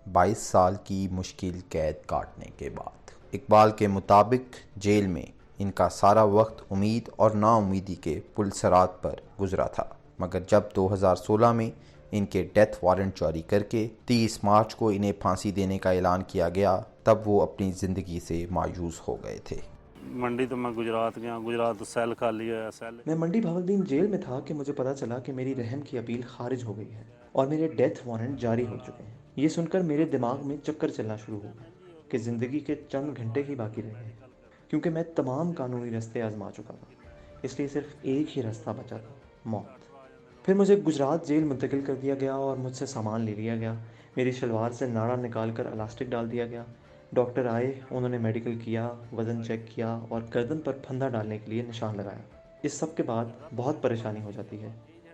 22 سال کی مشکل قید کاٹنے کے بعد اقبال کے مطابق جیل میں ان کا سارا وقت امید اور نا امیدی کے پل صراط پر گزرا تھا، مگر جب 2016 میں ان کے ڈیتھ وارنٹ جاری کر کے 30 مارچ کو انہیں پھانسی دینے کا اعلان کیا گیا، تب وہ اپنی زندگی سے مایوس ہو گئے تھے۔ منڈی تو میں گجرات گیا، گجرات تو سیل خالی ہوا سیل۔ میں منڈی بھاولدین جیل میں تھا کہ مجھے پتا چلا کہ میری رحم کی اپیل خارج ہو گئی ہے اور میرے ڈیتھ وارنٹ جاری ہو چکے ہیں۔ یہ سن کر میرے دماغ میں چکر چلنا شروع ہو گئے کہ زندگی کے چند گھنٹے ہی باقی رہ گئے، کیونکہ میں تمام قانونی راستے آزما چکا تھا، اس لیے صرف ایک ہی راستہ بچا تھا، موت۔ پھر مجھے گجرات جیل منتقل کر دیا گیا اور مجھ سے سامان لے لیا گیا۔ میری شلوار سے ناڑا نکال کر الاسٹک ڈال دیا گیا۔ ڈاکٹر آئے، انہوں نے میڈیکل کیا، وزن چیک کیا اور گردن پر پھندا ڈالنے کے لیے نشان لگایا۔ اس سب کے بعد بہت پریشانی ہو جاتی ہے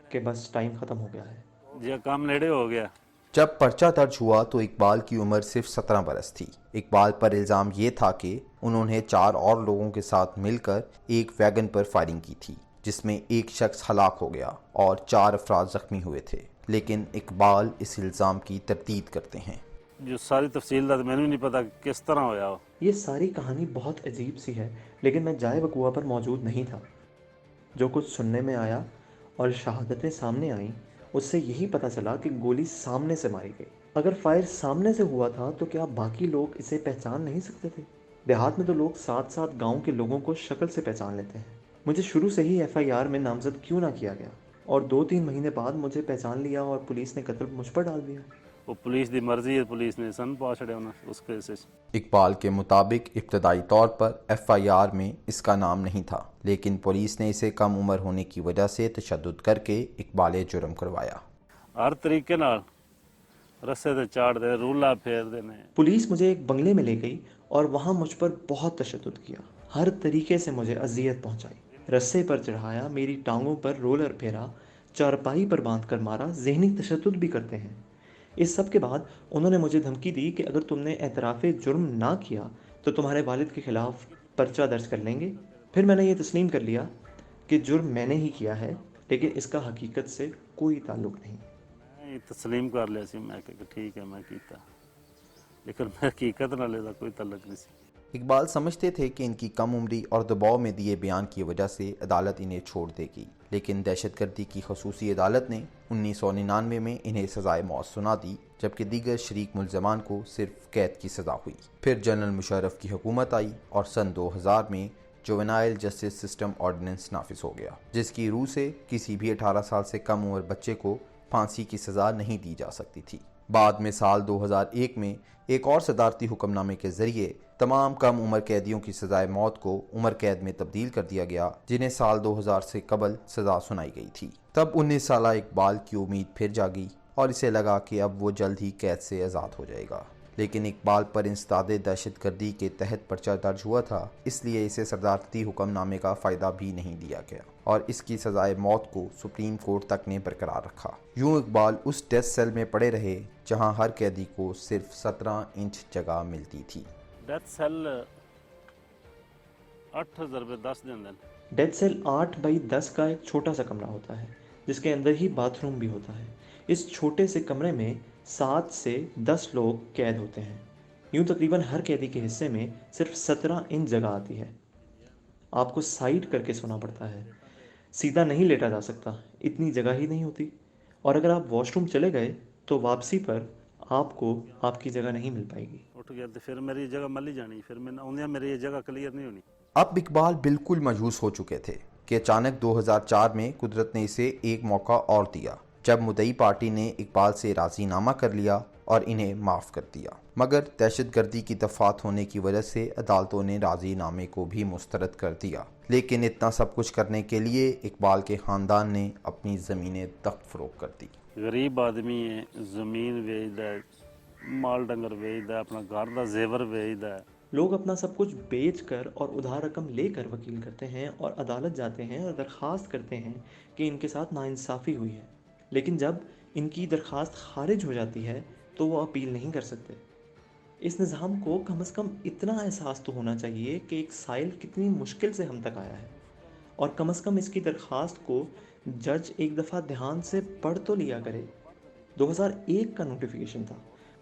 کہ بس ٹائم ختم ہو گیا ہے۔ جی کام نیڑے ہو گیا۔ جب پرچہ درج ہوا تو اقبال کی عمر صرف 17 برس تھی۔ اقبال پر الزام یہ تھا کہ انہوں نے 4 اور لوگوں کے ساتھ مل کر ایک ویگن پر فائرنگ کی تھی، جس میں ایک شخص ہلاک ہو گیا اور 4 افراد زخمی ہوئے تھے، لیکن اقبال اس الزام کی تردید کرتے ہیں۔ جو ساری تفصیل دا میں بھی نہیں پتا کس طرح ہویا ہو۔ یہ ساری کہانی بہت عجیب سی ہے، لیکن میں جائے وقوع پر موجود نہیں تھا۔ جو کچھ سننے میں آیا اور شہادتیں سامنے آئیں، اس سے یہی پتہ چلا کہ گولی سامنے سے ماری گئی۔ اگر فائر سامنے سے ہوا تھا تو کیا باقی لوگ اسے پہچان نہیں سکتے تھے؟ دیہات میں تو لوگ ساتھ ساتھ گاؤں کے لوگوں کو شکل سے پہچان لیتے ہیں۔ مجھے شروع سے ہی FIR میں نامزد کیوں نہ کیا گیا، اور 2-3 مہینے بعد مجھے پہچان لیا اور پولیس نے قتل مجھ پر ڈال دیا۔ وہ پولیس دی مرضی ہے، پولیس نے سن پا چھڑیا اس کیس۔ اقبال کے مطابق ابتدائی طور پر FIR میں اس کا نام نہیں تھا، لیکن پولیس نے اسے کم عمر ہونے کی وجہ سے تشدد کر کے اقبال جرم کروایا۔ ہر طریقے نال رسے تے چاڑ دے، رولا پھیر دینے۔ پولیس مجھے ایک بنگلے میں لے گئی اور وہاں مجھ پر بہت تشدد کیا، ہر طریقے سے مجھے اذیت پہنچائی، رسے پر چڑھایا، میری ٹانگوں پر رولر پھیرا، چارپائی پر باندھ کر مارا، ذہنی تشدد بھی کرتے ہیں۔ اس سب کے بعد انہوں نے مجھے دھمکی دی کہ اگر تم نے اعتراف جرم نہ کیا تو تمہارے والد کے خلاف پرچہ درج کر لیں گے۔ پھر میں نے یہ تسلیم کر لیا کہ جرم میں نے ہی کیا ہے، لیکن اس کا حقیقت سے کوئی تعلق نہیں۔ تسلیم کر لیا سی میں کہ ٹھیک ہے میں کیتا، لیکن میں حقیقت نہ لے دا کوئی تعلق نہیں سی۔ اقبال سمجھتے تھے کہ ان کی کم عمری اور دباؤ میں دیے بیان کی وجہ سے عدالت انہیں چھوڑ دے گی، لیکن دہشت گردی کی خصوصی عدالت نے 1999 میں انہیں سزائے موت سنا دی، جبکہ دیگر شریک ملزمان کو صرف قید کی سزا ہوئی۔ پھر جنرل مشرف کی حکومت آئی اور سن 2000 میں جوینائل جسٹس سسٹم آرڈیننس نافذ ہو گیا، جس کی روح سے کسی بھی 18 سال سے کم عمر بچے کو پھانسی کی سزا نہیں دی جا سکتی تھی۔ بعد میں سال 2001 میں ایک اور صدارتی حکم نامے کے ذریعے تمام کم عمر قیدیوں کی سزائے موت کو عمر قید میں تبدیل کر دیا گیا، جنہیں سال 2000 سے قبل سزا سنائی گئی تھی۔ تب 19 سالہ اقبال کی امید پھر جاگی اور اسے لگا کہ اب وہ جلد ہی قید سے آزاد ہو جائے گا، لیکن اقبال پر انسداد دہشت گردی کے تحت پرچہ درج ہوا تھا، اس لیے اسے صدارتی حکم نامے کا فائدہ بھی نہیں دیا گیا اور اس کی سزائے موت کو سپریم کورٹ تک نے برقرار رکھا۔ یوں اقبال اس ڈیتھ سیل میں پڑے رہے جہاں ہر قیدی کو صرف 17 انچ جگہ ملتی تھی۔ ڈیتھ سیل 8x10 دن۔ ڈیتھ سیل 8x10 کا ایک چھوٹا سا کمرہ ہوتا ہے، جس کے اندر ہی باتھ روم بھی ہوتا ہے۔ اس چھوٹے سے کمرے میں 7 سے 10 لوگ قید ہوتے ہیں۔ یوں تقریباً ہر قیدی کے حصے میں صرف 17 انچ جگہ آتی ہے۔ آپ کو سائڈ کر کے سونا پڑتا ہے، سیدھا نہیں لیٹا جا سکتا، اتنی جگہ ہی نہیں ہوتی، اور اگر آپ واش روم چلے گئے تو واپسی پر آپ کو آپ کی جگہ نہیں مل پائے گی۔ اٹھ گیا تو پھر میری جگہ ملی جانی، پھر میں آدھا میری یہ جگہ کلیئر نہیں ہونی۔ اب اقبال بالکل مایوس ہو چکے تھے کہ اچانک 2004 میں قدرت نے اسے ایک موقع اور دیا، جب مدعی پارٹی نے اقبال سے راضی نامہ کر لیا اور انہیں معاف کر دیا، مگر دہشت گردی کی دفعات ہونے کی وجہ سے عدالتوں نے راضی نامے کو بھی مسترد کر دیا۔ لیکن اتنا سب کچھ کرنے کے لیے اقبال کے خاندان نے اپنی زمینیں تخت فروخت کر دی۔ غریب آدمی ہے، زمین ویچدا ہے، مال ڈنگر ویچدا ہے، اپنا گھر دا زیور ویچدا ہے۔ لوگ اپنا سب کچھ بیچ کر اور ادھار رقم لے کر وکیل کرتے ہیں اور عدالت جاتے ہیں اور درخواست کرتے ہیں کہ ان کے ساتھ ناانصافی ہوئی ہے، لیکن جب ان کی درخواست خارج ہو جاتی ہے تو وہ اپیل نہیں کر سکتے۔ اس نظام کو کم از کم اتنا احساس تو ہونا چاہیے کہ ایک سائل کتنی مشکل سے ہم تک آیا ہے، اور کم از کم اس کی درخواست کو جج ایک دفعہ دھیان سے پڑھ تو لیا کرے۔ 2001 کا نوٹیفیکیشن تھا،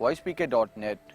voicepk.net,